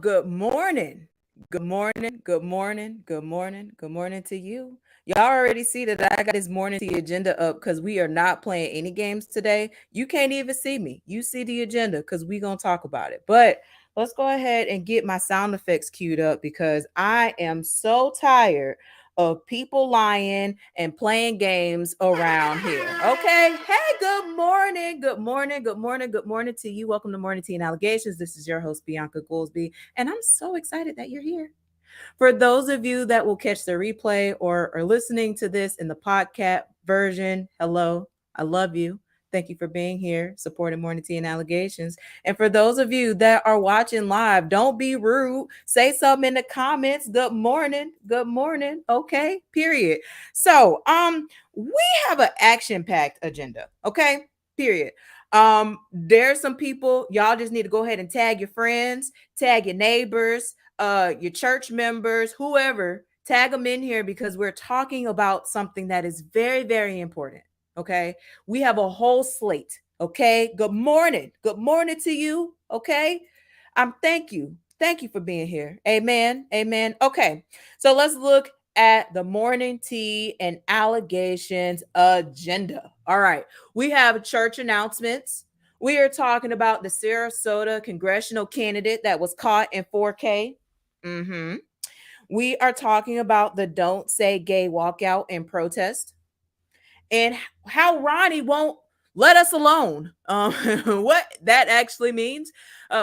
good morning. Good morning. Good morning. Good morning. Good morning to you. Y'all already see that I got this morning tea agenda up because we are not playing any games today. You can't even see me. You see the agenda because we going to talk about it. But let's go ahead and get my sound effects queued up because I am so tired of people lying and playing games around here. Okay. Hey, good morning. Good morning. Good morning. Good morning to you. Welcome to Morning Tea and Allegations. This is your host, Bianca Goolsby, and I'm so excited that you're here. For those of you that will catch the replay or are listening to this in the podcast version, hello, I love you. Thank you for being here, supporting Morning Tea and Allegations. And for those of you that are watching live, don't be rude. Say something in the comments. Good morning. Good morning. Okay. Period. So, we have an action-packed agenda. Okay. Period. There's some people, y'all just need to go ahead and tag your friends, tag your neighbors, your church members, whoever, tag them in here because we're talking about something that is very, very important. Okay. We have a whole slate. Okay. Good morning. Good morning to you. Okay. Thank you. Thank you for being here. Amen. Amen. Okay. So let's look at the morning tea and allegations agenda. All right. We have church announcements. We are talking about the Sarasota congressional candidate that was caught in 4K. We are talking about the Don't Say Gay walkout and protest and how Ronnie won't let us alone. What that actually means.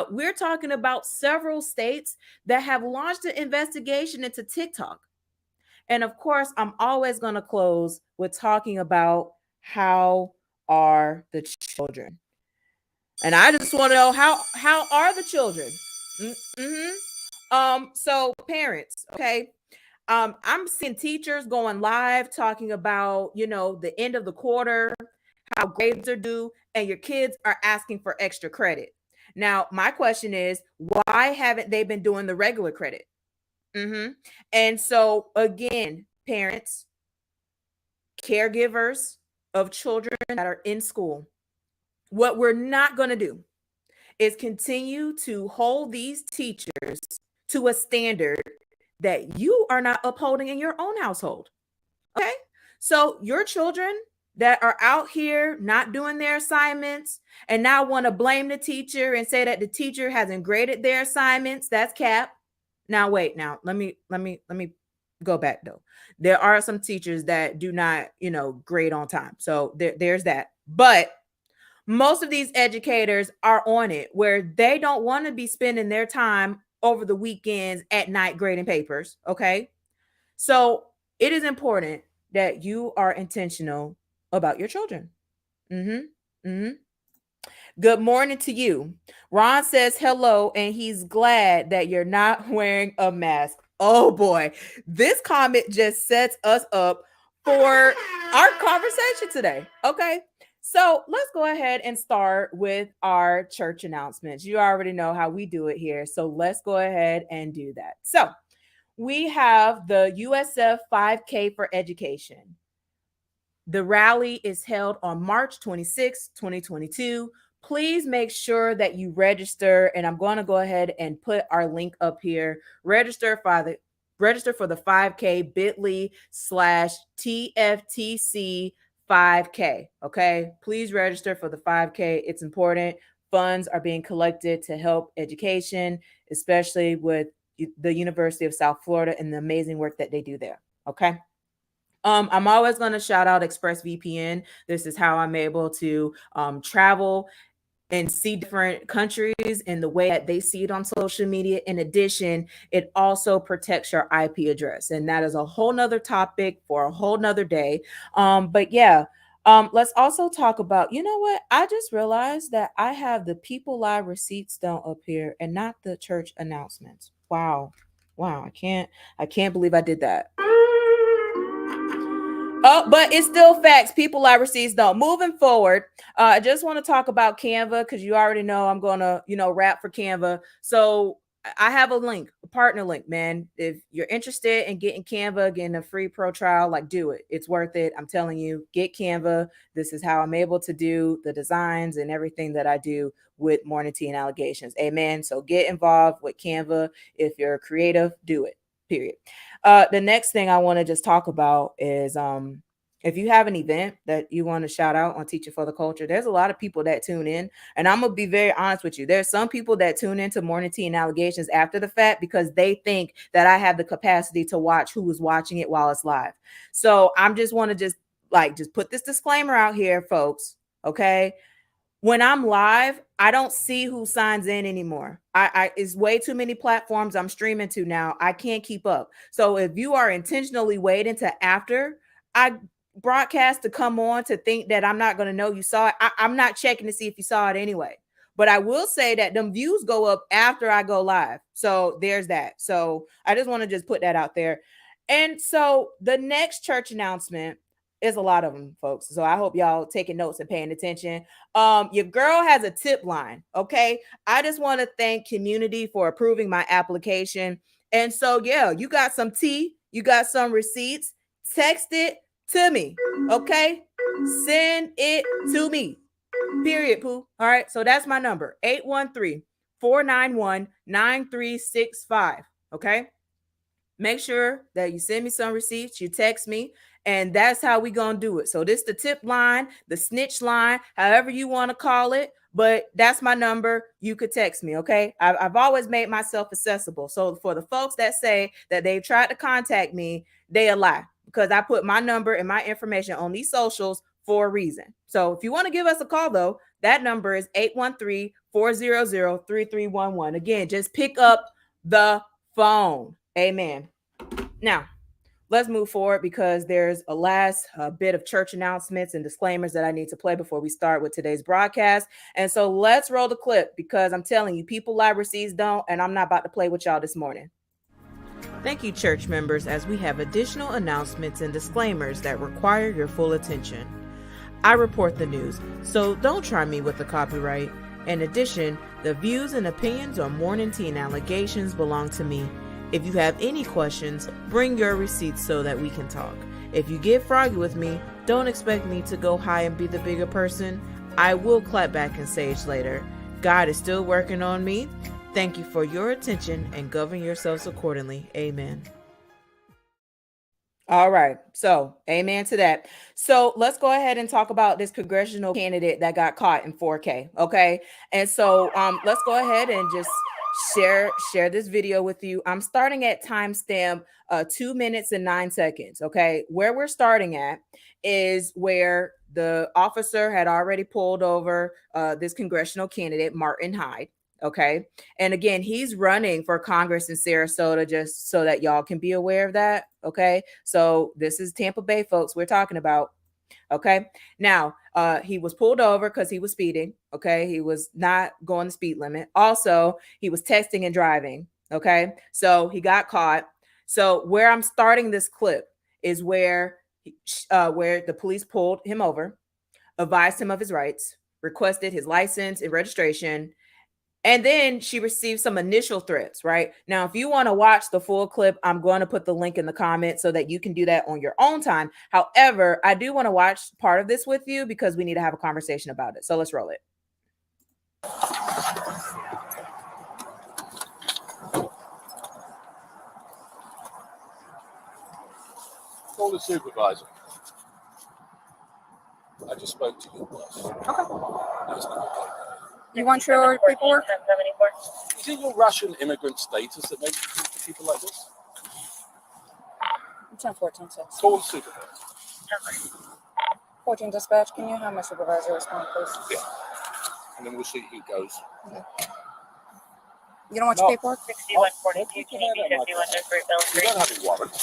We're talking about several states that have launched an investigation into TikTok. And of course, I'm always going to close with talking about how are the children. And I just want to know how are the children? So parents, okay. I'm seeing teachers going live talking about, the end of the quarter, how grades are due, and your kids are asking for extra credit. Now, my question is, why haven't they been doing the regular credit? And so, again, parents, caregivers of children that are in school, what we're not going to do is continue to hold these teachers to a standard that you are not upholding in your own household. Okay. So your children that are out here not doing their assignments and now want to blame the teacher and say that the teacher hasn't graded their assignments, that's cap. Now wait, let me go back though. There are some teachers that do not, grade on time. So there's that. But most of these educators are on it where they don't want to be spending their time over the weekends at night grading papers. Okay. So it is important that you are intentional about your children. Good morning to you. Ron says hello, and he's glad that you're not wearing a mask. Oh boy, this comment just sets us up for our conversation today. Okay. So let's go ahead and start with our church announcements. You already know how we do it here. So let's go ahead and do that. So we have the USF 5K for Education. The rally is held on March 26, 2022. Please make sure that you register. And I'm going to go ahead and put our link up here. Register for the 5K bit.ly/TFTC 5K. Okay. Please register for the 5K. It's important. Funds are being collected to help education, especially with the University of South Florida and the amazing work that they do there. Okay. I'm always going to shout out ExpressVPN. This is how I'm able to travel and see different countries in the way that they see it on social media. In addition, it also protects your IP address. And that is a whole nother topic for a whole nother day. But yeah, let's also talk about, you know what? I just realized that I have the People Live receipts down up here and not the church announcements. Wow. I can't believe I did that. Oh, but it's still facts. People I receipts don't. Moving forward, I just want to talk about Canva because you already know I'm going to, rap for Canva. So I have a link, a partner link, man. If you're interested in getting Canva, getting a free pro trial, like do it. It's worth it. I'm telling you, get Canva. This is how I'm able to do the designs and everything that I do with Morning Tea and Allegations. Amen. So get involved with Canva. If you're creative, do it. Period. The next thing I want to just talk about is if you have an event that you want to shout out on Teaching for the Culture, there's a lot of people that tune in. And I'm going to be very honest with you. There's some people that tune into Morning Tea and Allegations after the fact because they think that I have the capacity to watch who is watching it while it's live. So I'm just want to just put this disclaimer out here, folks. Okay. When I'm live, I don't see who signs in anymore. It's way too many platforms I'm streaming to now. I can't keep up. So if you are intentionally waiting to after I broadcast to come on to think that I'm not going to know you saw it, I'm not checking to see if you saw it anyway. But I will say that them views go up after I go live. So there's that. So I just want to just put that out there. And so the next church announcement is a lot of them, folks. So I hope y'all taking notes and paying attention. Your girl has a tip line. Okay. I just want to thank community for approving my application. And so, yeah, you got some tea, you got some receipts, text it to me. Okay. Send it to me. Period, Pooh. All right. So that's my number, 813-491-9365. Okay. Make sure that you send me some receipts, you text me, and that's how we gonna do it. So this the tip line, the snitch line, however you want to call it, but that's my number. You could text me, okay? I've always made myself accessible. So for the folks that say that they've tried to contact me, they a lie because I put my number and my information on these socials for a reason. So if you want to give us a call, though, that number is 813-400-3311. Again, just pick up the phone. Amen. Now, let's move forward because there's a last bit of church announcements and disclaimers that I need to play before we start with today's broadcast. And so let's roll the clip because I'm telling you, people lie, receipts don't, and I'm not about to play with y'all this morning. Thank you, church members, as we have additional announcements and disclaimers that require your full attention. I report the news, so don't try me with the copyright. In addition, the views and opinions on Morning Tea and Allegations belong to me. If you have any questions, bring your receipts so that we can talk. If you get froggy with me, don't expect me to go high and be the bigger person. I will clap back and sage later. God is still working on me. Thank you for your attention and govern yourselves accordingly. Amen. All right. So, amen to that. So, let's go ahead and talk about this congressional candidate that got caught in 4K. Okay. And so, let's go ahead and just share this video with you. I'm starting at timestamp 2 minutes and 9 seconds. Okay. Where we're starting at is where the officer had already pulled over this congressional candidate, Martin Hyde. Okay. And again, he's running for Congress in Sarasota, just so that y'all can be aware of that. Okay. So this is Tampa Bay, folks, we're talking about. Okay. Now, he was pulled over because he was speeding. Okay. He was not going the speed limit. Also, he was texting and driving. Okay. So he got caught. So where I'm starting this clip is where the police pulled him over, advised him of his rights, requested his license and registration. And then she received some initial threats, right? Now, if you want to watch the full clip, I'm going to put the link in the comments so that you can do that on your own time. However, I do want to watch part of this with you because we need to have a conversation about it. So let's roll it. Call the supervisor. I just spoke to your boss. Okay. You want your paperwork? Is it your Russian immigrant status that makes you speak to people like this? It's on 14-6. Call the supervisor. 14 dispatch, can you have my supervisor respond, please? Yeah. And then we'll see who goes. Okay. You don't want your paperwork? 6142, can you be 5103 Bill? You don't have a warrant.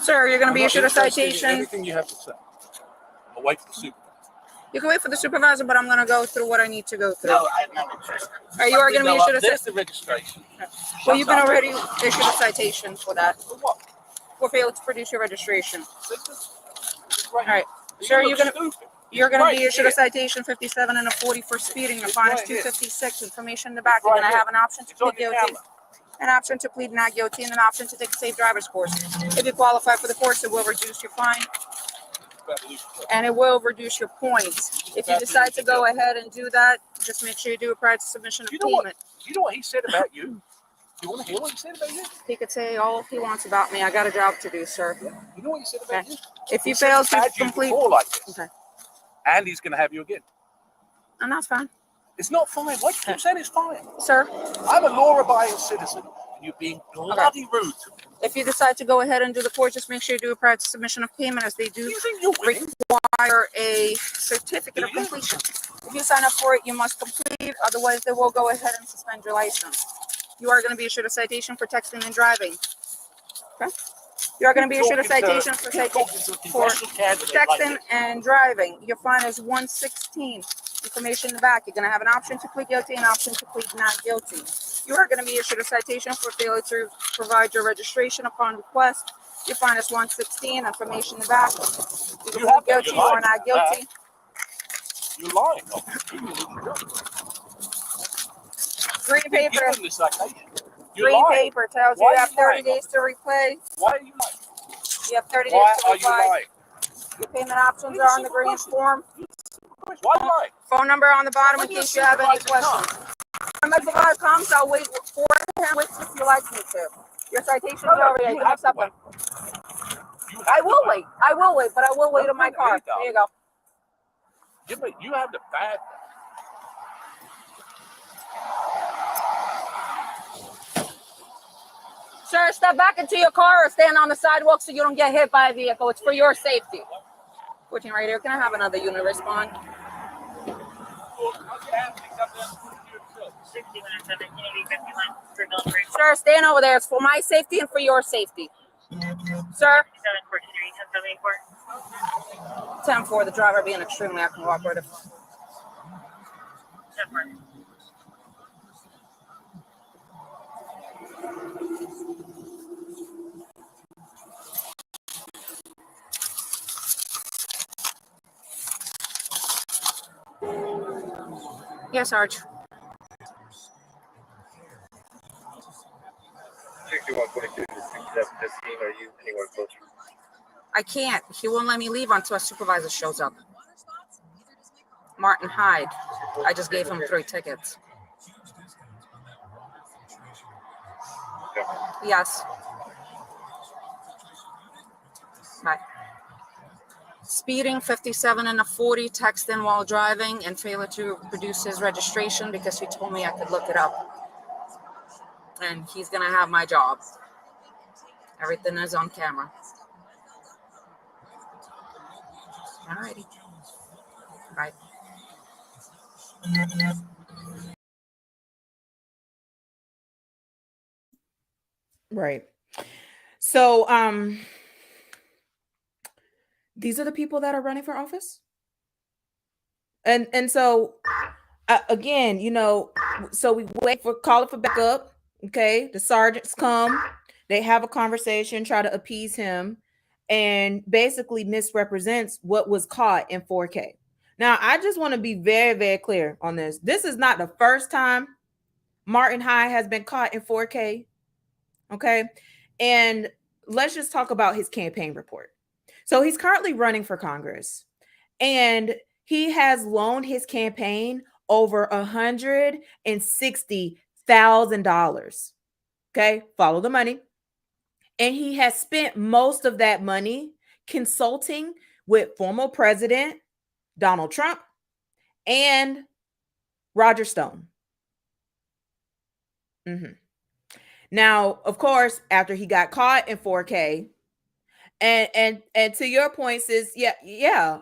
Sir, you're going to be issued a citation. Everything you have to say. I'll wait for the supervisor. You can wait for the supervisor, but I'm going to go through what I need to go through. No, I'm not interested. You are going to be issued a citation. There's the registration. Well, you've been already issued a citation for that. For what? For failing to produce your registration. All right. Sir, you're going to... You're going to be Right issued a here. citation 57 and a 40 for speeding. The fine is right here. 256. Information in the back. It's You're right going to here. have an option to It's on plead your guilty, camera. an option to plead not guilty, and an option to take a safe driver's course. If you qualify for the course, it will reduce your fine and it will reduce your points. If you decide to go ahead and do that, just make sure you do it prior to submission of payment. You know what he said about you? You want to hear what he said about you? He could say all he wants about me. I got a job to do, sir. You know what he said about Okay. you? If you He said fail he's to had you complete, before like this. okay, And he's going to have you again. and that's fine, It's not fine. Why do you keep saying it's fine? sir. I'm a law-abiding citizen, and you're being bloody rude to me. If you decide to go ahead and do the course, just make sure you do it prior to submission of payment, as they do You think you're winning? require a certificate of completion. If you sign up for it, you must complete. Otherwise, they will go ahead and suspend your license. You are going to be issued a citation for texting and driving. Okay. You are going to be issued a citation for texting and driving. Your fine is $116. Information in the back. You're going to have an option to plead guilty and an option to plead not guilty. You are going to be issued a citation for failure to provide your registration upon request. Your fine is $116. Information in the back. You can plead guilty or not guilty. You're lying. Green paper. Give him this citation. You're Green lying. paper tells you Why you are have you 30 lying? days to repay. Why are you lying? You have 30 days Why to are you reply. lying? Your payment options are on the green form. Why are you lying? Phone number on the bottom in case you have any questions. When my supervisor comes, I'll wait for him if you like me to. Your citation's already. I can accept them. I will wait. I will wait, but I will wait in my car. There you go. You have the bad. Sir, step back into your car or stand on the sidewalk so you don't get hit by a vehicle. It's for your safety. 14 right here. Can I have another unit respond? Sir, stand over there. It's for my safety and for your safety. Sir? 10-4, the driver being extremely uncooperative. Yes, Arch. 6142 to 6715. Are you anywhere closer? I can't. He won't let me leave until a supervisor shows up. Martin Hyde. I just gave him 3 tickets. Yes. Bye. Speeding 57 and a 40, texting while driving, and failure to produce his registration because he told me I could look it up. And he's gonna have my job. Everything is on camera. Alrighty. Bye. Right. So, these are the people that are running for office. And so, again, so we wait for call it for backup. Okay, the sergeants come, they have a conversation, try to appease him, and basically misrepresents what was caught in 4K. Now, I just want to be very, very clear on this. This is not the first time Martin Hyde has been caught in 4K. Okay. And let's just talk about his campaign report. So he's currently running for Congress, and he has loaned his campaign over $160,000. Okay. Follow the money. And he has spent most of that money consulting with former President Donald Trump and Roger Stone. Now, of course, after he got caught in 4K, and to your point, sis, yeah.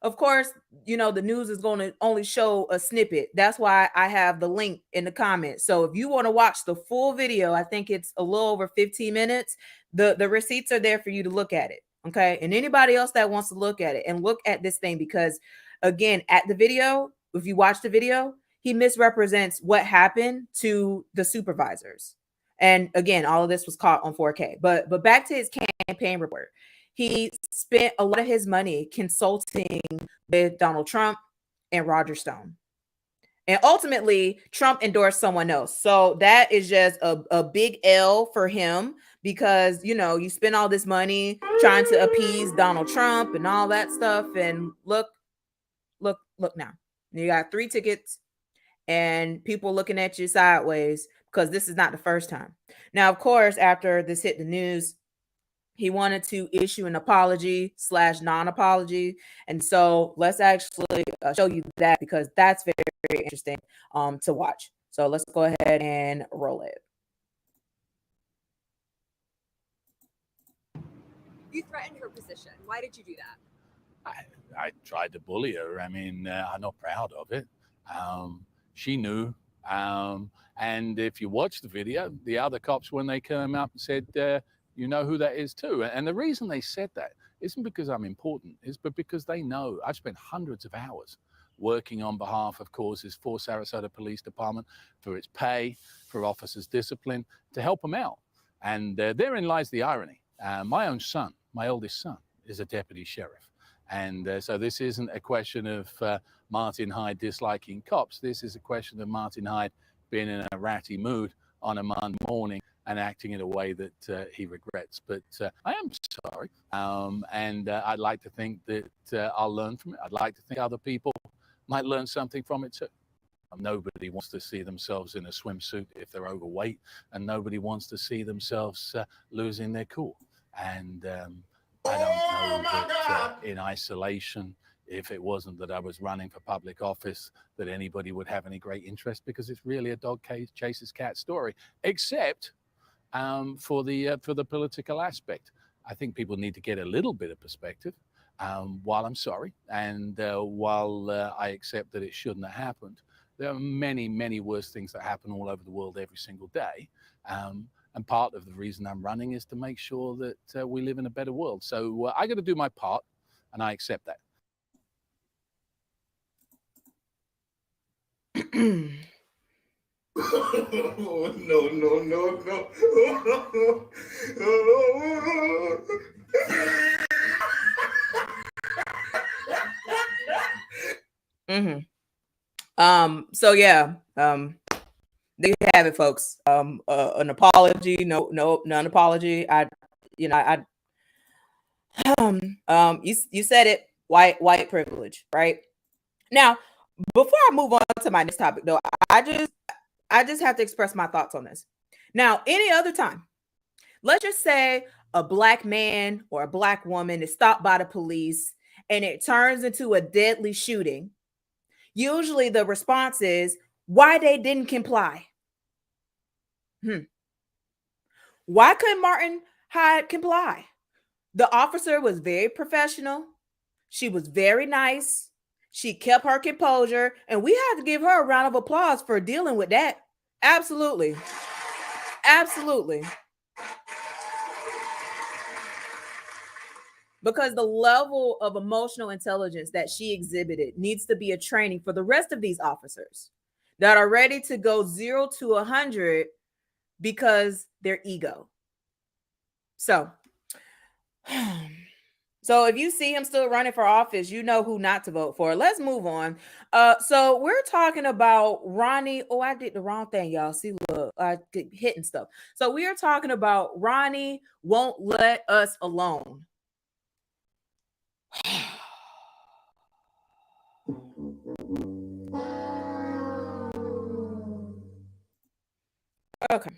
Of course, the news is going to only show a snippet. That's why I have the link in the comments. So if you want to watch the full video, I think it's a little over 15 minutes. The receipts are there for you to look at it. Okay. And anybody else that wants to look at it and look at this thing, because again, at the video, if you watch the video, he misrepresents what happened to the supervisors. And again, all of this was caught on 4K. But back to his campaign report. he spent a lot of his money consulting with Donald Trump and Roger Stone. And ultimately, Trump endorsed someone else. So that is just a big L for him because, you spend all this money trying to appease Donald Trump and all that stuff. And look now. You got 3 tickets and people looking at you sideways because this is not the first time. Now, of course, after this hit the news, he wanted to issue an apology / non-apology. And so let's actually show you that because that's very, very interesting to watch. So let's go ahead and roll it. You threatened her position. Why did you do that? I tried to bully her. I mean, I'm not proud of it. She knew. And if you watch the video, the other cops, when they came up and said, you know who that is too. And the reason they said that isn't because I'm important, but because they know I've spent hundreds of hours working on behalf of causes for Sarasota Police Department, for its pay, for officers' discipline, to help them out. And therein lies the irony. My own son, my oldest son, is a deputy sheriff. And so this isn't a question of Martin Hyde disliking cops. This is a question of Martin Hyde being in a ratty mood on a Monday morning and acting in a way that he regrets. But I am sorry. And I'd like to think that I'll learn from it. I'd like to think other people might learn something from it too. Nobody wants to see themselves in a swimsuit if they're overweight, and nobody wants to see themselves losing their cool. And I don't know that in isolation, if it wasn't that I was running for public office, that anybody would have any great interest, because it's really a dog chases cat story, except for the political aspect. I think people need to get a little bit of perspective. While I'm sorry, and while I accept that it shouldn't have happened, there are many, many worse things that happen all over the world every single day. And part of the reason I'm running is to make sure that we live in a better world. So I got to do my part, and I accept that. Oh, no. So yeah, there you have it, folks. An apology, none apology. You said it, white privilege, right? Now, before I move on to my next topic, though, I just have to express my thoughts on this. Now, any other time, let's just say a black man or a black woman is stopped by the police and it turns into a deadly shooting. Usually the response is why they didn't comply. Why couldn't Martin Hyde comply? The officer was very professional. She was very nice. She kept her composure, and we have to give her a round of applause for dealing with that. Absolutely. Absolutely. Because the level of emotional intelligence that she exhibited needs to be a training for the rest of these officers that are ready to go 0 to 100 because their ego. So if you see him still running for office, you know who not to vote for. Let's move on. So we're talking about Ronnie. Oh, I did the wrong thing, y'all. See, look, I get hitting stuff. So we are talking about Ronnie won't let us alone. Okay.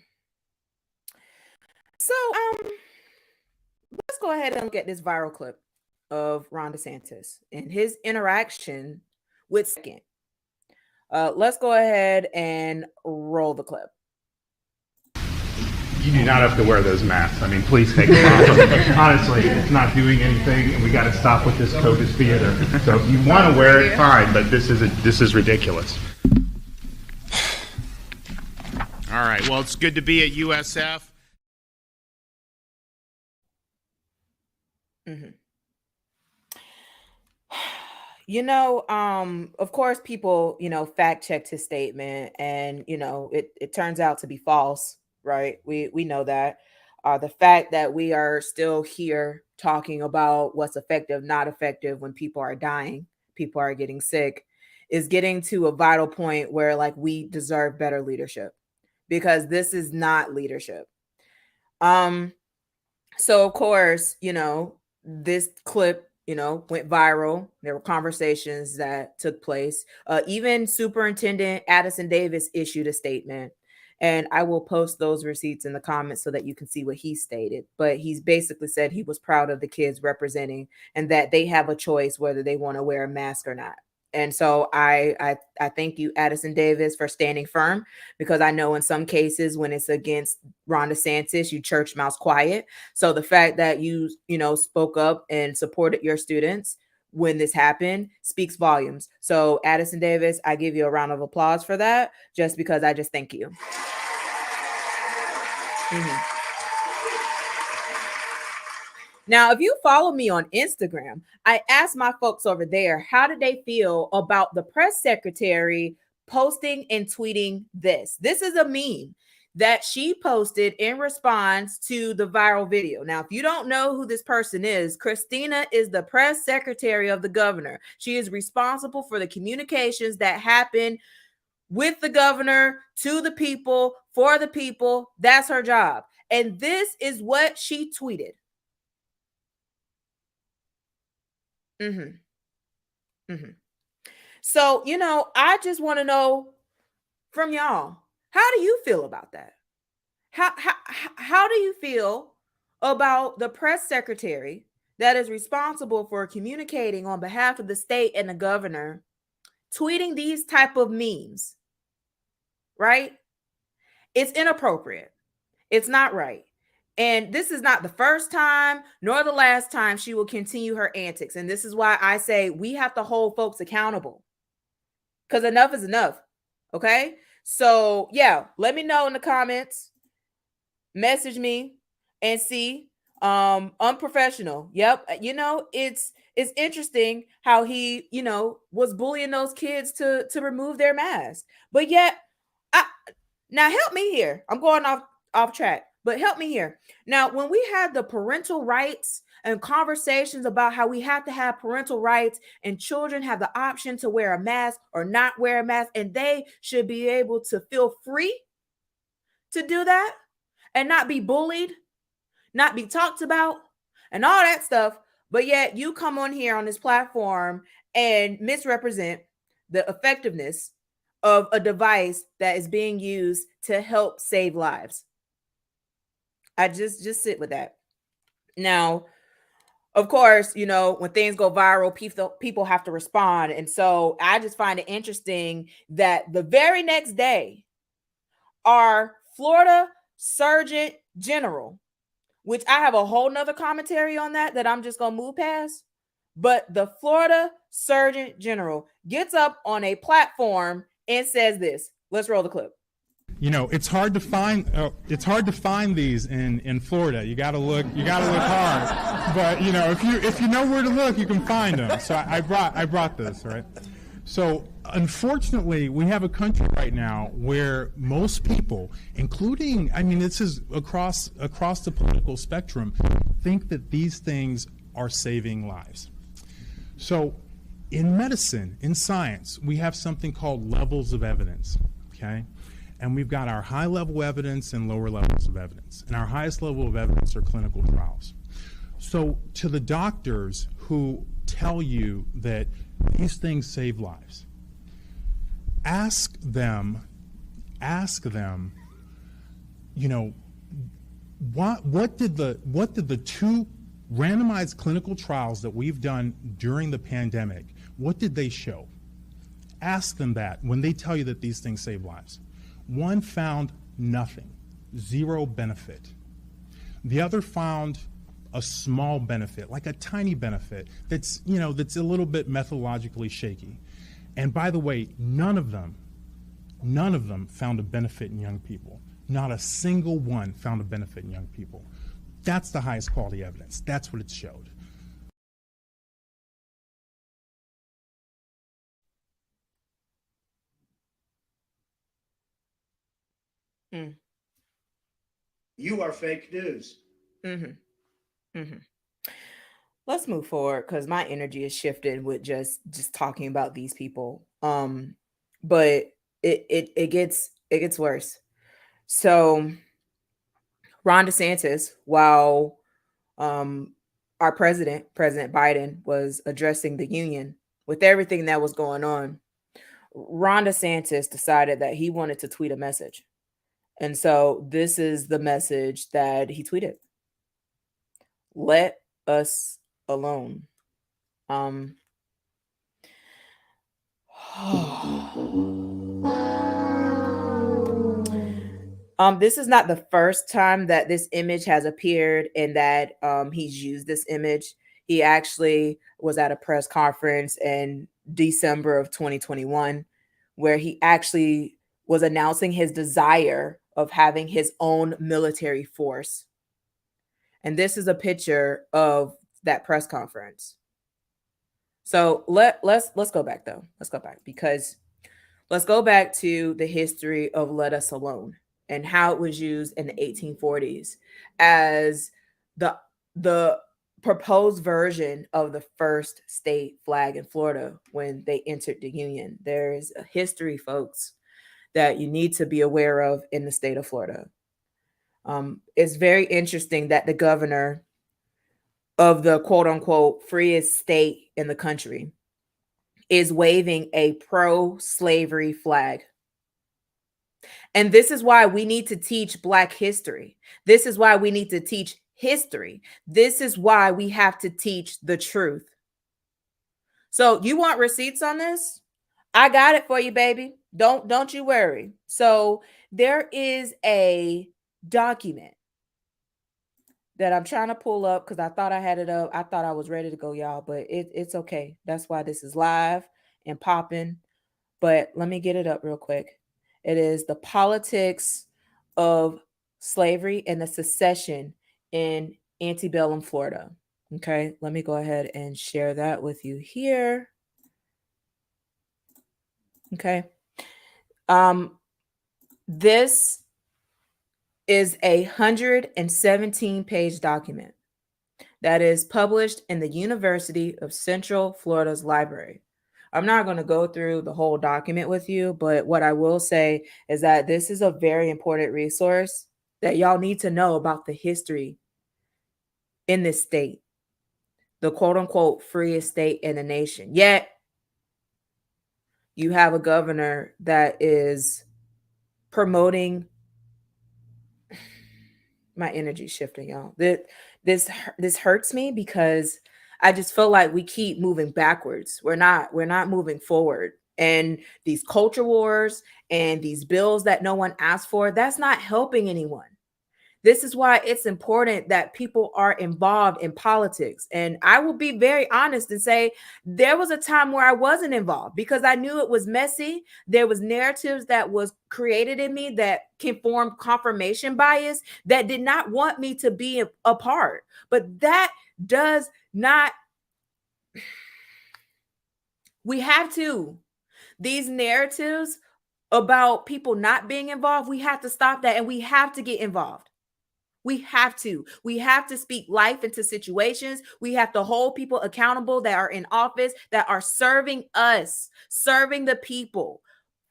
So let's go ahead and get this viral clip of Ron DeSantis and his interaction with Second. Let's go ahead and roll the clip. You do not have to wear those masks. I mean, please take them off. Honestly, it's not doing anything, and we got to stop with this COVID theater. So if you want to wear it, fine, but this is ridiculous. All right. Well, it's good to be at USF. Mm-hmm. Of course, people, fact checked his statement, and it turns out to be false, right? We know that. The fact that we are still here talking about what's effective, not effective when people are dying, people are getting sick, is getting to a vital point where like we deserve better leadership, because this is not leadership. So of course, this clip, went viral. There were conversations that took place. Even Superintendent Addison Davis issued a statement, and I will post those receipts in the comments so that you can see what he stated. But he's basically said he was proud of the kids representing, and that they have a choice whether they want to wear a mask or not. And so I thank you, Addison Davis, for standing firm, because I know in some cases when it's against Ron DeSantis, you church mouse quiet. So the fact that you spoke up and supported your students when this happened speaks volumes. So Addison Davis, I give you a round of applause for that, just because I just thank you. Mm-hmm. Now, if you follow me on Instagram, I asked my folks over there, how did they feel about the press secretary posting and tweeting this? This is a meme that she posted in response to the viral video. Now, if you don't know who this person is, Christina is the press secretary of the governor. She is responsible for the communications that happen with the governor, to the people, for the people. That's her job. And this is what she tweeted. So, I just want to know from y'all, how do you feel about that? How do you feel about the press secretary that is responsible for communicating on behalf of the state and the governor tweeting these type of memes, right? It's inappropriate. It's not right. And this is not the first time nor the last time she will continue her antics. And this is why I say we have to hold folks accountable, because enough is enough. Okay. So yeah, let me know in the comments, message me and see. Unprofessional. Yep. It's interesting how he, was bullying those kids to remove their mask. But yet, now help me here. I'm going off track. But help me here. Now, when we had the parental rights and conversations about how we have to have parental rights and children have the option to wear a mask or not wear a mask, and they should be able to feel free to do that and not be bullied, not be talked about, and all that stuff. But yet you come on here on this platform and misrepresent the effectiveness of a device that is being used to help save lives. I just sit with that. Now, of course, when things go viral, people have to respond. And so I just find it interesting that the very next day, our Florida Surgeon General, which I have a whole nother commentary on that I'm just going to move past. But the Florida Surgeon General gets up on a platform and says this. Let's roll the clip. It's hard to find. It's hard to find these in Florida. You got to look. You got to look hard. But if you know where to look, you can find them. So I brought this. Right. So unfortunately, we have a country right now where most people, including, this is across the political spectrum, think that these things are saving lives. So in medicine, in science, we have something called levels of evidence. Okay. And we've got our high-level evidence and lower levels of evidence. And our highest level of evidence are clinical trials. So to the doctors who tell you that these things save lives, ask them, what did the two randomized clinical trials that we've done during the pandemic, what did they show? Ask them that when they tell you that these things save lives. One found nothing, zero benefit. The other found a small benefit, like a tiny benefit that's a little bit methodologically shaky. And by the way, none of them found a benefit in young people. Not a single one found a benefit in young people. That's the highest quality evidence. That's what it showed. You are fake news. Mm-hmm. Mm-hmm. Let's move forward because my energy is shifted with just talking about these people. But it gets worse. So Ron DeSantis, while our President Biden, was addressing the union with everything that was going on, Ron DeSantis decided that he wanted to tweet a message. And so this is the message that he tweeted. Let us alone. This is not the first time that this image has appeared and that he's used this image. He actually was at a press conference in December of 2021 where he actually was announcing his desire of having his own military force. And this is a picture of that press conference. So let's go back though. Let's go back because let's go back to the history of let us alone and how it was used in the 1840s as the proposed version of the first state flag in Florida when they entered the Union. There's a history, folks, that you need to be aware of in the state of Florida. It's very interesting that the governor of the quote unquote freest state in the country is waving a pro-slavery flag. And this is why we need to teach Black history. This is why we need to teach history. This is why we have to teach the truth. So you want receipts on this? I got it for you, baby. Don't you worry. So there is a document that I'm trying to pull up because I thought I had it up. I thought I was ready to go, y'all, but it's okay. That's why this is live and popping. But let me get it up real quick. It is The Politics of Slavery and the Secession in Antebellum, Florida. Okay, let me go ahead and share that with you here. Okay. This is a 117-page document that is published in the University of Central Florida's library. I'm not going to go through the whole document with you, but what I will say is that this is a very important resource that y'all need to know about the history in this state, the quote unquote freest state in the nation. Yet you have a governor that is promoting. My energy shifting, y'all. This hurts me because I just feel like we keep moving backwards. We're not moving forward. And these culture wars and these bills that no one asked for, that's not helping anyone. This is why it's important that people are involved in politics. And I will be very honest and say there was a time where I wasn't involved because I knew it was messy. There was narratives that was created in me that can form confirmation bias that did not want me to be a part. But that does not. We have to. These narratives about people not being involved, we have to stop that and we have to get involved. We have to. We have to speak life into situations. We have to hold people accountable that are in office, that are serving us, serving the people,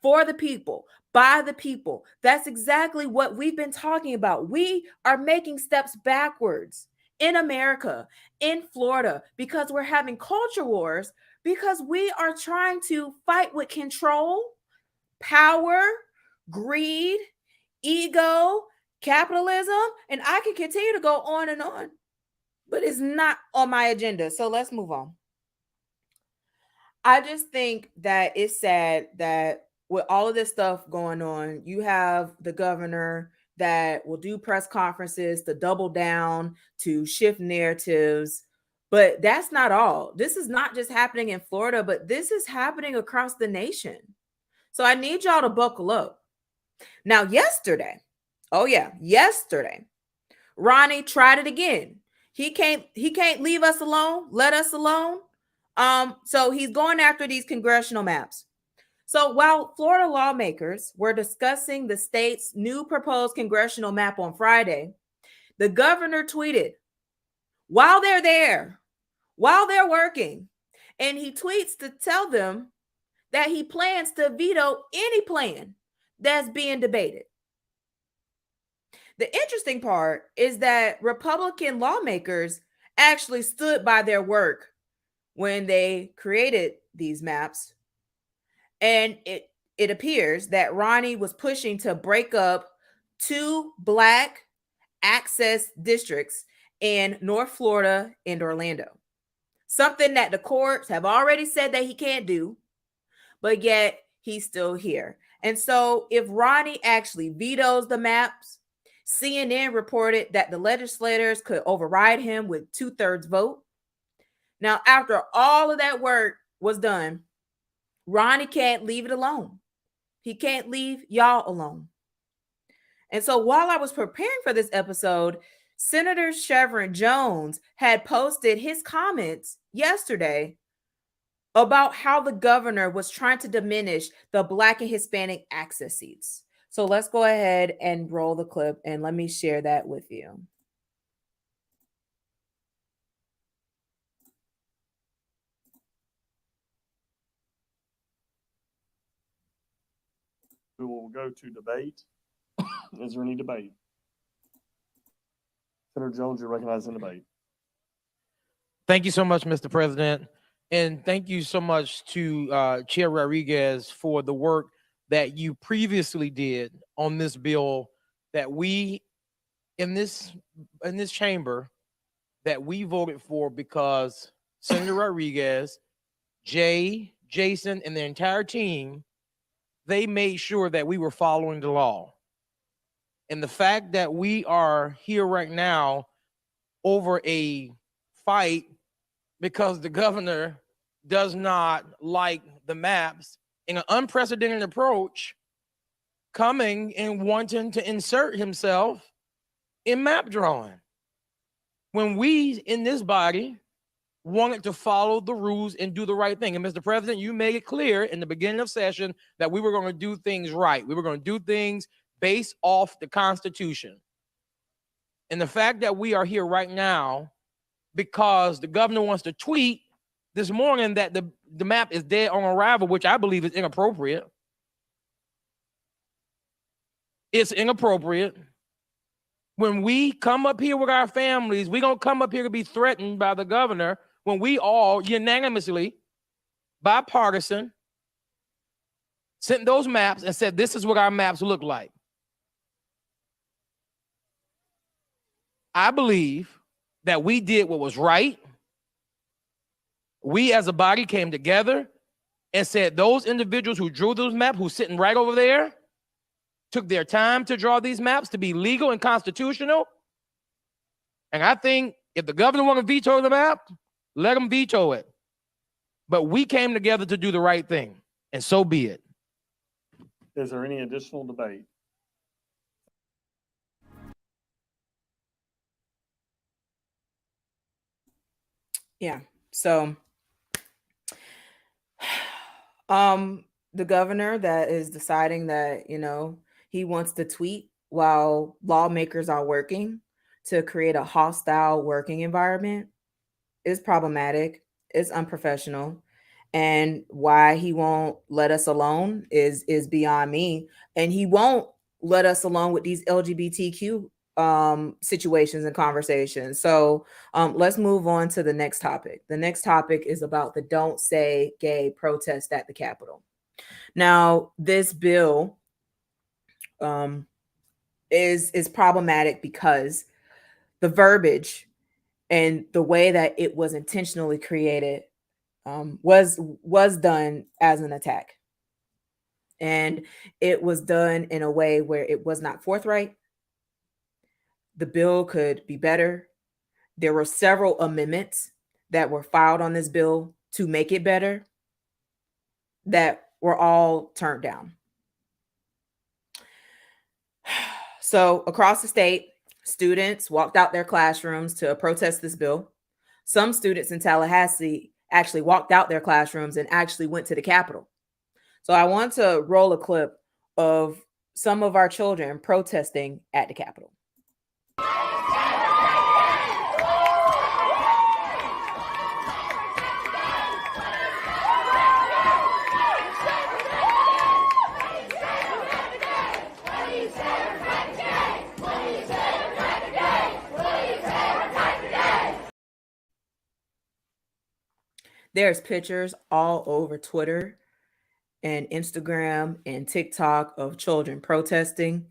for the people, by the people. That's exactly what we've been talking about. We are making steps backwards in America, in Florida, because we're having culture wars, because we are trying to fight with control, power, greed, ego, capitalism, and I can continue to go on and on, but it's not on my agenda. So let's move on. I just think that it's sad that with all of this stuff going on, you have the governor that will do press conferences to double down, to shift narratives. But that's not all. This is not just happening in Florida, but this is happening across the nation. So I need y'all to buckle up. Now, yesterday, Ronnie tried it again. He can't leave us alone, let us alone. So he's going after these congressional maps. So while Florida lawmakers were discussing the state's new proposed congressional map on Friday, the governor tweeted while they're there, while they're working, and he tweets to tell them that he plans to veto any plan that's being debated. The interesting part is that Republican lawmakers actually stood by their work when they created these maps. And it appears that Ronnie was pushing to break up 2 Black access districts in North Florida and Orlando. Something that the courts have already said that he can't do, but yet he's still here. And so if Ronnie actually vetoes the maps, CNN reported that the legislators could override him with 2/3 vote. Now, after all of that work was done, Ronnie can't leave it alone. He can't leave y'all alone. And so while I was preparing for this episode, Senator Chevron Jones had posted his comments yesterday about how the governor was trying to diminish the Black and Hispanic access seats. So let's go ahead and roll the clip and let me share that with you. We will go to debate. Is there any debate? Senator Jones, you're recognized in debate. Thank you so much, Mr. President. And thank you so much to Chair Rodriguez for the work that you previously did on this bill that we in this chamber that we voted for, because Senator Rodriguez, Jay, Jason, and the entire team, they made sure that we were following the law. And the fact that we are here right now over a fight because the governor does not like the maps in an unprecedented approach, coming and wanting to insert himself in map drawing, when we in this body wanted to follow the rules and do the right thing. And Mr. President, you made it clear in the beginning of session that we were going to do things right. We were going to do things based off the Constitution. And the fact that we are here right now because the governor wants to tweet this morning that the map is dead on arrival, which I believe is inappropriate. It's inappropriate. When we come up here with our families, we don't come up here to be threatened by the governor when we all unanimously, bipartisan, sent those maps and said, this is what our maps look like. I believe that we did what was right. We as a body came together and said those individuals who drew those maps, who's sitting right over there, took their time to draw these maps to be legal and constitutional. And I think if the governor wants to veto the map, let him veto it. But we came together to do the right thing, and so be it. Is there any additional debate? Yeah. So the governor that is deciding that, he wants to tweet while lawmakers are working to create a hostile working environment is problematic. It's unprofessional. And why he won't let us alone is beyond me. And he won't let us alone with these LGBTQ situations and conversations. So let's move on to the next topic. The next topic is about the Don't Say Gay protest at the Capitol. Now, this bill is problematic because the verbiage and the way that it was intentionally created was done as an attack. And it was done in a way where it was not forthright. The bill could be better. There were several amendments that were filed on this bill to make it better that were all turned down. So across the state, students walked out their classrooms to protest this bill. Some students in Tallahassee actually walked out their classrooms and actually went to the Capitol. So I want to roll a clip of some of our children protesting at the Capitol. There's pictures all over Twitter and Instagram and TikTok of children protesting.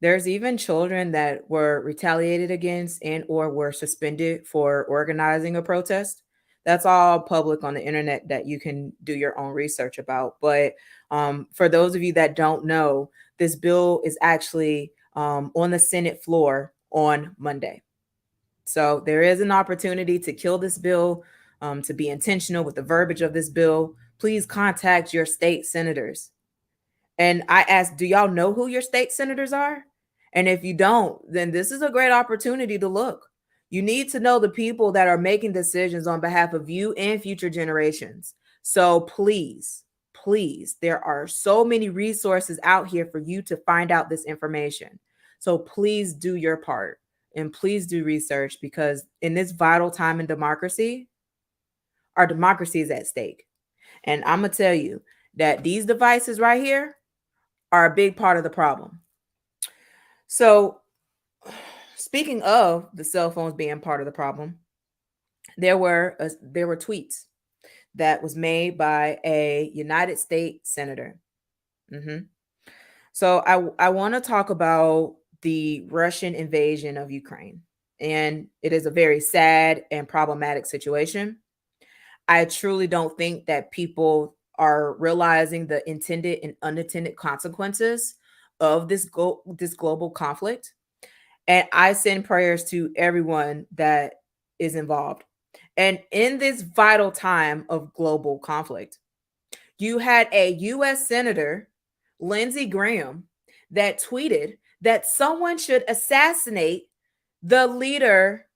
There's even children that were retaliated against and or were suspended for organizing a protest. That's all public on the internet that you can do your own research about. But for those of you that don't know, this bill is actually on the Senate floor on Monday. So there is an opportunity to kill this bill, to be intentional with the verbiage of this bill. Please contact your state senators. And I ask, do y'all know who your state senators are? And if you don't, then this is a great opportunity to look. You need to know the people that are making decisions on behalf of you and future generations. So please, there are so many resources out here for you to find out this information. So please do your part and please do research, because in this vital time in democracy, our democracy is at stake. And I'm going to tell you that these devices right here are a big part of the problem. So speaking of the cell phones being part of the problem, there were tweets that was made by a United States senator. So I want to talk about the Russian invasion of Ukraine. And it is a very sad and problematic situation. I truly don't think that people are realizing the intended and unintended consequences of this global conflict. And I send prayers to everyone that is involved. And in this vital time of global conflict, you had a U.S. Senator, Lindsey Graham, that tweeted that someone should assassinate the leader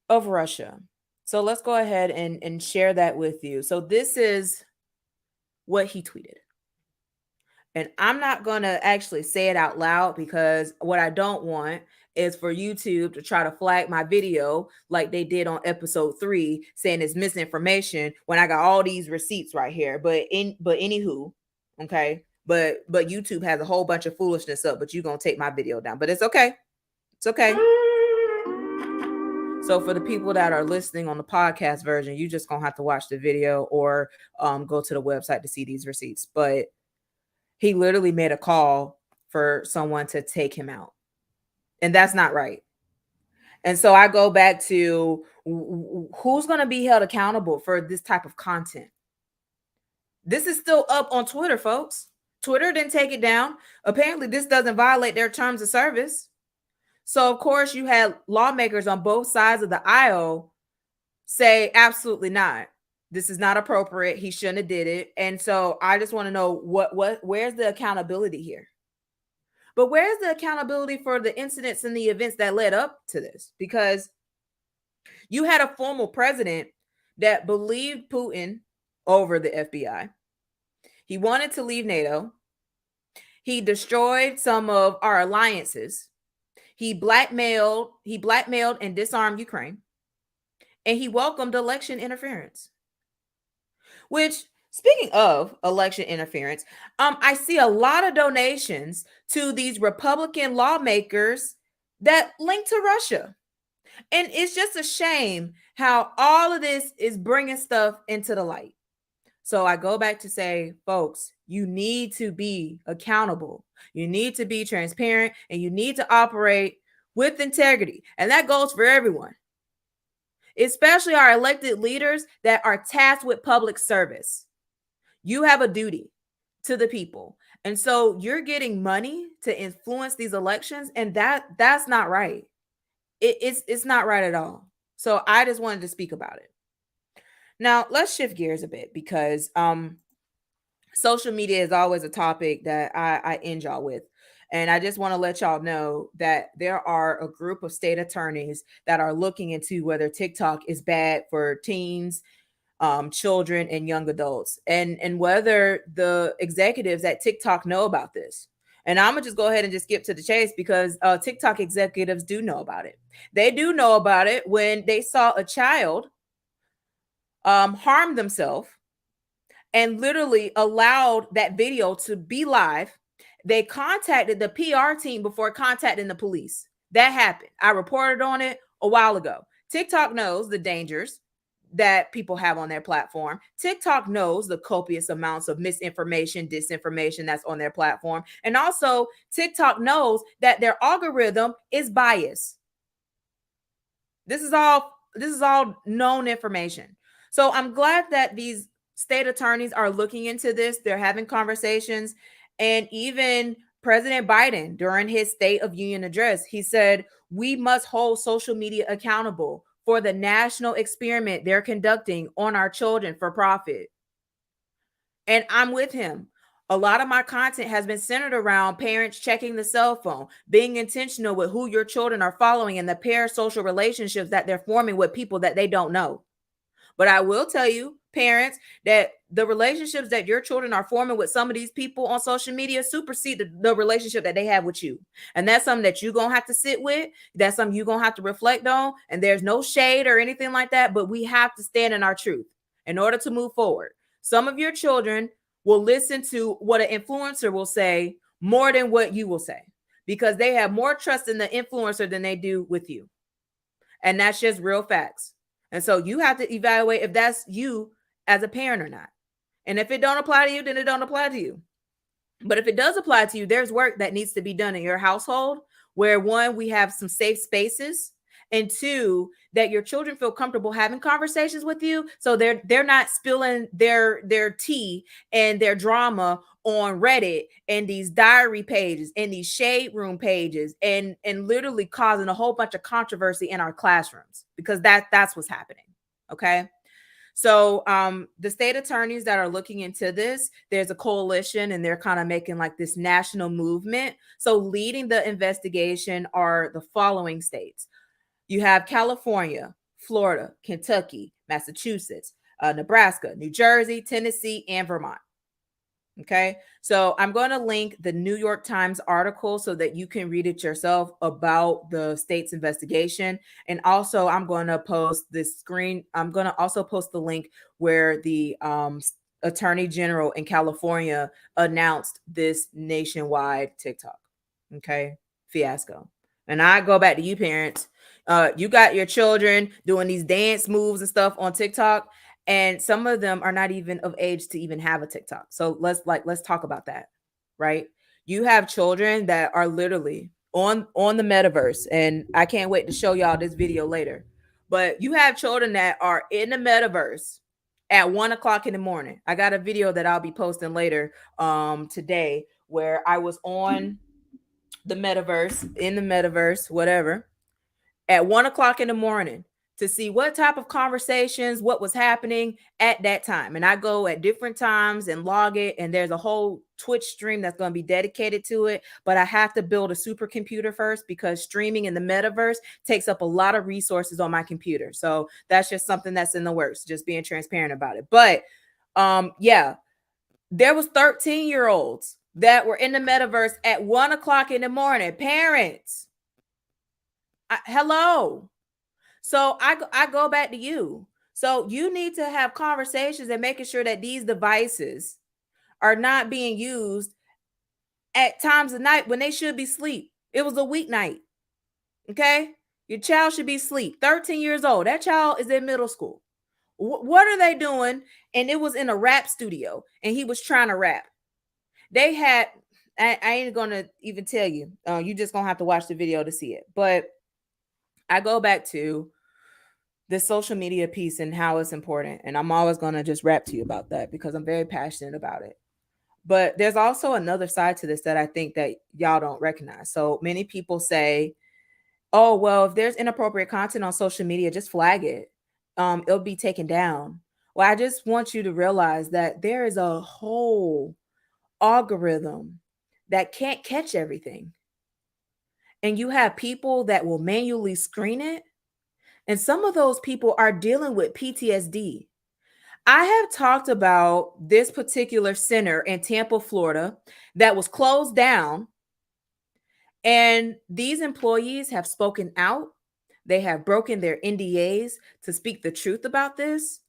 of Russia. So let's go ahead and share that with you. So this is what he tweeted. And I'm not going to actually say it out loud, because what I don't want is for YouTube to try to flag my video like they did on episode 3, saying it's misinformation when I got all these receipts right here. But anywho, okay. But YouTube has a whole bunch of foolishness up, but you're going to take my video down. But it's okay. It's okay. So for the people that are listening on the podcast version, you just going to have to watch the video or go to the website to see these receipts. But he literally made a call for someone to take him out. And that's not right. And so I go back to who's going to be held accountable for this type of content. This is still up on Twitter, folks. Twitter didn't take it down. Apparently, this doesn't violate their terms of service. So, of course, you had lawmakers on both sides of the aisle say, absolutely not. This is not appropriate. He shouldn't have did it. And so I just want to know where's the accountability here? But where's the accountability for the incidents and the events that led up to this? Because you had a former president that believed Putin over the FBI. He wanted to leave NATO. He destroyed some of our alliances. He blackmailed and disarmed Ukraine. And he welcomed election interference. Which, speaking of election interference, I see a lot of donations to these Republican lawmakers that link to Russia. And it's just a shame how all of this is bringing stuff into the light. So I go back to say, folks, you need to be accountable. You need to be transparent, and you need to operate with integrity. And that goes for everyone, especially our elected leaders that are tasked with public service. You have a duty to the people. And so you're getting money to influence these elections, and that's not right. It's not right at all. So I just wanted to speak about it. Now, let's shift gears a bit, because social media is always a topic that I end y'all with. And I just want to let y'all know that there are a group of state attorneys that are looking into whether TikTok is bad for teens, children and young adults, and whether the executives at TikTok know about this. And I'm gonna just go ahead and just skip to the chase because TikTok executives do know about it. They do know about it when they saw a child harm themselves and literally allowed that video to be live. They contacted the PR team before contacting the police. That happened. I reported on it a while ago. TikTok knows the dangers that people have on their platform. TikTok knows the copious amounts of misinformation, disinformation that's on their platform. And also, TikTok knows that their algorithm is biased. This is all known information. So I'm glad that these state attorneys are looking into this. They're having conversations. And even President Biden, during his State of Union address, he said, we must hold social media accountable for the national experiment they're conducting on our children for profit. And I'm with him. A lot of my content has been centered around parents checking the cell phone, being intentional with who your children are following and the parasocial relationships that they're forming with people that they don't know. But I will tell you, parents, that the relationships that your children are forming with some of these people on social media supersede the relationship that they have with you. And that's something that you're going to have to sit with. That's something you're going to have to reflect on. And there's no shade or anything like that, but we have to stand in our truth in order to move forward. Some of your children will listen to what an influencer will say more than what you will say because they have more trust in the influencer than they do with you. And that's just real facts. And so you have to evaluate if that's you as a parent or not. And if it don't apply to you, then it don't apply to you. But if it does apply to you, there's work that needs to be done in your household where, one, we have some safe spaces, and two, that your children feel comfortable having conversations with you. So they're not spilling their tea and their drama on Reddit and these diary pages and these shade room pages and literally causing a whole bunch of controversy in our classrooms, because that's what's happening. Okay. So the state attorneys that are looking into this, there's a coalition and they're kind of making like this national movement. So leading the investigation are the following states. You have California, Florida, Kentucky, Massachusetts, Nebraska, New Jersey, Tennessee, and Vermont. Okay, so I'm going to link the New York Times article so that you can read it yourself about the state's investigation. And also, I'm going to post this screen. I'm going to also post the link where the Attorney General in California announced this nationwide TikTok, okay, fiasco. And I go back to you, parents. You got your children doing these dance moves and stuff on TikTok. And some of them are not even of age to even have a TikTok. So let's talk about that, right? You have children that are literally on the metaverse, and I can't wait to show y'all this video later. But you have children that are in the metaverse at 1:00 in the morning. I got a video that I'll be posting later today where I was on the metaverse, in the metaverse, whatever, at 1:00 in the morning, to see what type of conversations, what was happening at that time. And I go at different times and log it. And there's a whole Twitch stream that's going to be dedicated to it. But I have to build a supercomputer first because streaming in the metaverse takes up a lot of resources on my computer. So that's just something that's in the works, just being transparent about it. But yeah, there was 13-year-olds that were in the metaverse at 1:00 in the morning. Parents, hello. So I go back to you. So you need to have conversations and making sure that these devices are not being used at times of night when they should be asleep. It was a weeknight. Okay. Your child should be asleep. 13 years old. That child is in middle school. What are they doing? And it was in a rap studio and he was trying to rap. They had, I ain't going to even tell you. You just going to have to watch the video to see it. But I go back to the social media piece and how it's important. And I'm always going to just rap to you about that because I'm very passionate about it. But there's also another side to this that I think that y'all don't recognize. So many people say, oh, well, if there's inappropriate content on social media, just flag it. It'll be taken down. Well, I just want you to realize that there is a whole algorithm that can't catch everything. And you have people that will manually screen it. And some of those people are dealing with PTSD. I have talked about this particular center in Tampa, Florida, that was closed down. And these employees have spoken out. They have broken their NDAs to speak the truth about this.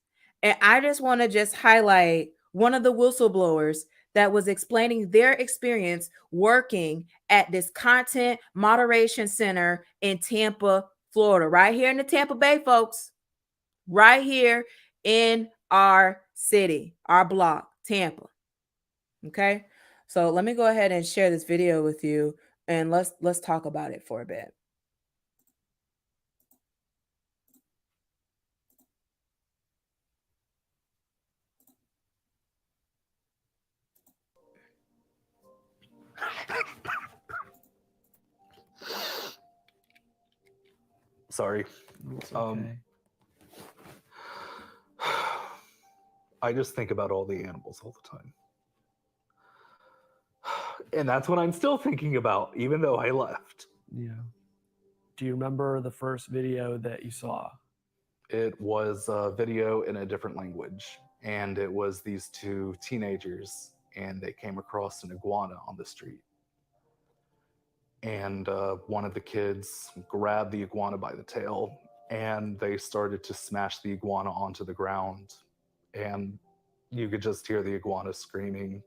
And I just want to just highlight one of the whistleblowers that was explaining their experience working at this content moderation center in Tampa, Florida, right here in the Tampa Bay, folks, right here in our city, our block, Tampa. Okay. So let me go ahead and share this video with you, and let's talk about it for a bit. Sorry. Okay. I just think about all the animals all the time. And that's what I'm still thinking about, even though I left. Yeah. Do you remember the first video that you saw? It was a video in a different language, and it was these two teenagers, and they came across an iguana on the street. And one of the kids grabbed the iguana by the tail, and they started to smash the iguana onto the ground. And you could just hear the iguana screaming.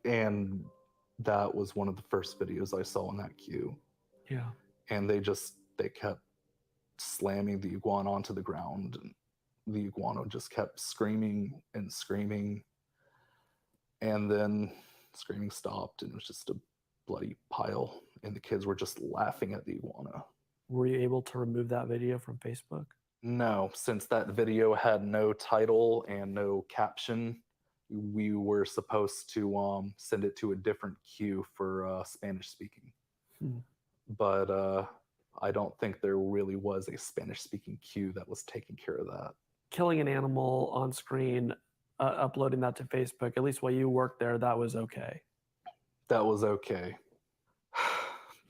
And that was one of the first videos I saw in that queue. Yeah. And they kept slamming the iguana onto the ground, and the iguana just kept screaming and screaming. And then screaming stopped, and it was just a bloody pile, and the kids were just laughing at the iguana. Were you able to remove that video from Facebook? No, since that video had no title and no caption, we were supposed to send it to a different queue for Spanish speaking. But I don't think there really was a Spanish speaking queue that was taking care of that. Killing an animal on screen, uploading that to Facebook, at least while you worked there, that was okay. That was okay.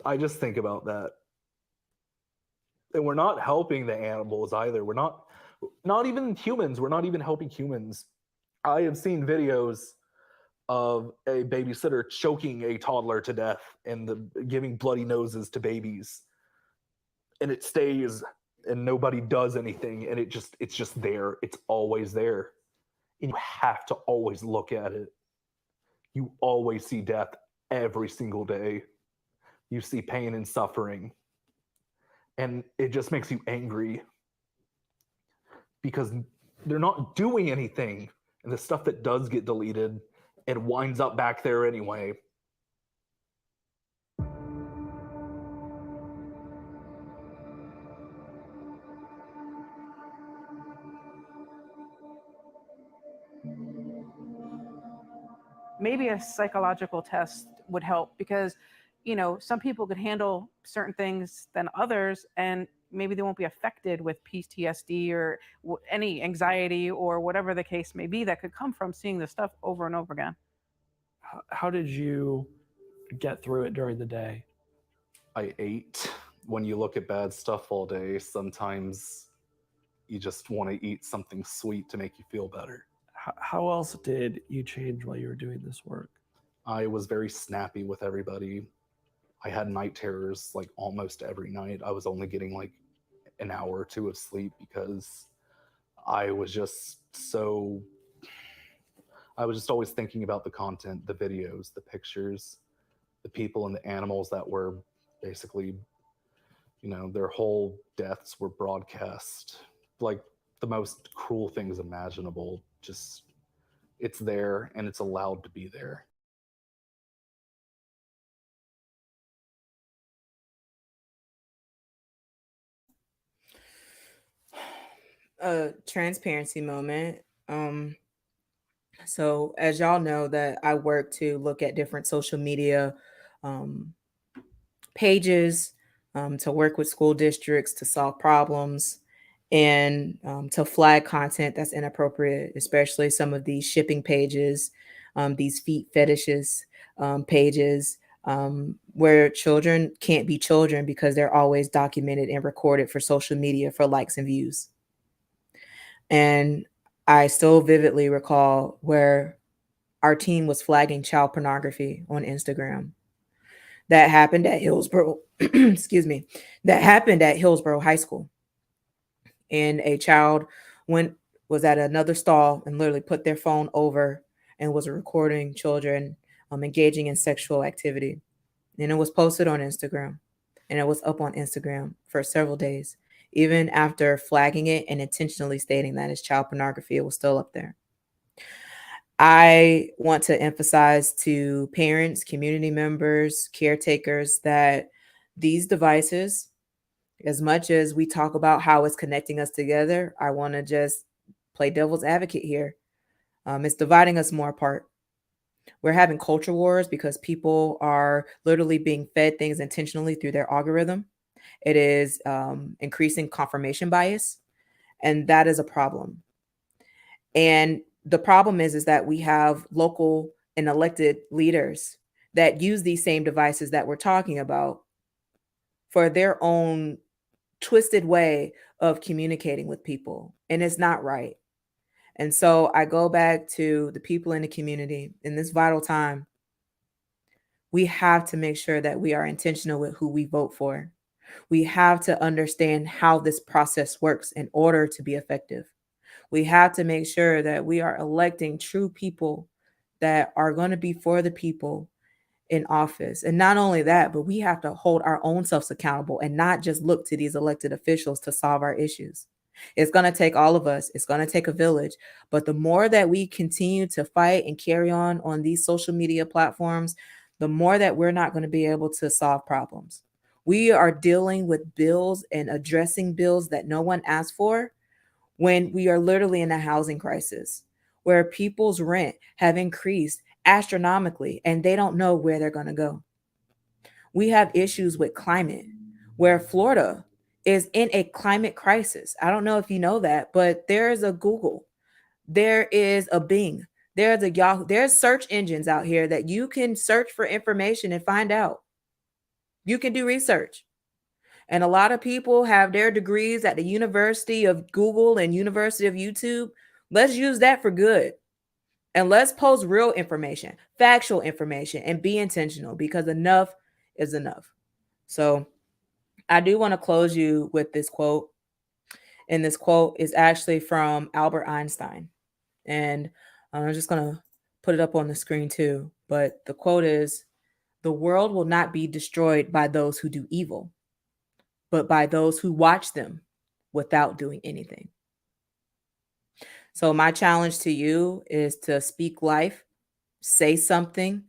I just think about that. And we're not helping the animals either. We're not even humans. We're not even helping humans. I have seen videos of a babysitter choking a toddler to death and giving bloody noses to babies. And it stays, and nobody does anything, and it's just there. It's always there. And you have to always look at it. You always see death every single day. You see pain and suffering. And it just makes you angry because they're not doing anything. And the stuff that does get deleted, it winds up back there anyway. Maybe a psychological test would help, because some people could handle certain things than others, and maybe they won't be affected with PTSD or any anxiety or whatever the case may be that could come from seeing this stuff over and over again. How did you get through it during the day? I ate. When you look at bad stuff all day, sometimes you just want to eat something sweet to make you feel better. How else did you change while you were doing this work? I was very snappy with everybody. I had night terrors like almost every night. I was only getting like an hour or two of sleep because I was just always thinking about the content, the videos, the pictures, the people and the animals that were basically, their whole deaths were broadcast. Like the most cruel things imaginable. Just, it's there and it's allowed to be there. A transparency moment. So as y'all know, that I work to look at different social media pages, to work with school districts to solve problems, and to flag content that's inappropriate, especially some of these shipping pages, these feet fetishes pages, where children can't be children because they're always documented and recorded for social media for likes and views. And I still vividly recall where our team was flagging child pornography on Instagram. That happened at Hillsborough, excuse me, that happened at Hillsborough High School. And a child was at another stall and literally put their phone over and was recording children engaging in sexual activity. And it was posted on Instagram, and it was up on Instagram for several days. Even after flagging it and intentionally stating that it's child pornography, it was still up there. I want to emphasize to parents, community members, caretakers that these devices, as much as we talk about how it's connecting us together, I want to just play devil's advocate here. It's dividing us more apart. We're having culture wars because people are literally being fed things intentionally through their algorithm. It is increasing confirmation bias, and that is a problem. And the problem is that we have local and elected leaders that use these same devices that we're talking about for their own twisted way of communicating with people, and it's not right. And so I go back to the people in the community in this vital time. We have to make sure that we are intentional with who we vote for. We have to understand how this process works in order to be effective. We have to make sure that we are electing true people that are going to be for the people in office. And not only that, but we have to hold our own selves accountable and not just look to these elected officials to solve our issues. It's going to take all of us. It's going to take a village. But the more that we continue to fight and carry on these social media platforms, the more that we're not going to be able to solve problems. We are dealing with bills and addressing bills that no one asked for when we are literally in a housing crisis where people's rent have increased astronomically and they don't know where they're going to go. We have issues with climate where Florida is in a climate crisis. I don't know if you know that, but there is a Google, there is a Bing, there's a Yahoo, there's search engines out here that you can search for information and find out. You can do research. And a lot of people have their degrees at the University of Google and University of YouTube. Let's use that for good. And let's post real information, factual information, and be intentional, because enough is enough. So I do want to close you with this quote. And this quote is actually from Albert Einstein. And I'm just going to put it up on the screen too. But the quote is, "The world will not be destroyed by those who do evil, but by those who watch them without doing anything." So my challenge to you is to speak life, say something,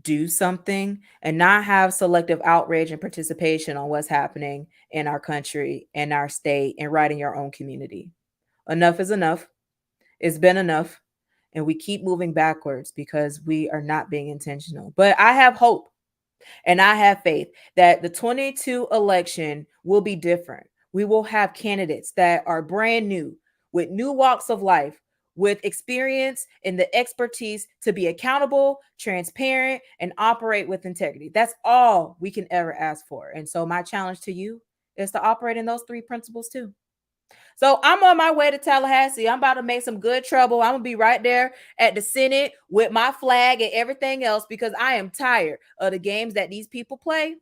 do something, and not have selective outrage and participation on what's happening in our country and our state and right in your own community. Enough is enough. It's been enough. And we keep moving backwards because we are not being intentional. But I have hope. And I have faith that the 22 election will be different. We will have candidates that are brand new, with new walks of life, with experience and the expertise to be accountable, transparent, and operate with integrity. That's all we can ever ask for. And so my challenge to you is to operate in those three principles too. So I'm on my way to Tallahassee. I'm about to make some good trouble. I'm going to be right there at the Senate with my flag and everything else because I am tired of the games that these people play.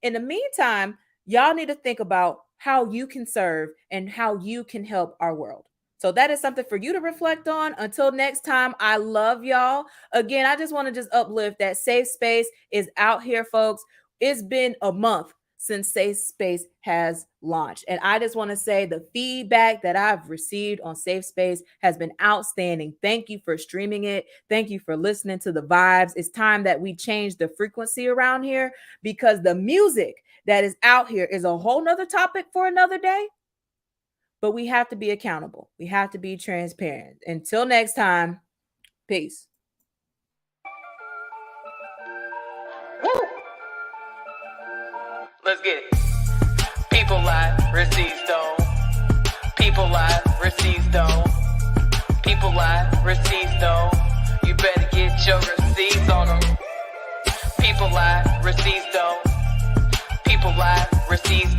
In the meantime, y'all need to think about how you can serve and how you can help our world. So that is something for you to reflect on. Until next time, I love y'all. Again, I just want to just uplift that Safe Space is out here, folks. It's been a month since Safe Space has launched. And I just want to say the feedback that I've received on Safe Space has been outstanding. Thank you for streaming it. Thank you for listening to the vibes. It's time that we change the frequency around here because the music that is out here is a whole nother topic for another day. But we have to be accountable. We have to be transparent. Until next time, peace. Let's get it. People lie, receipts don't. People lie, receipts don't. People lie, receipts don't. You better get your receipts on them. People lie, receipts don't. People lie, receipts don't.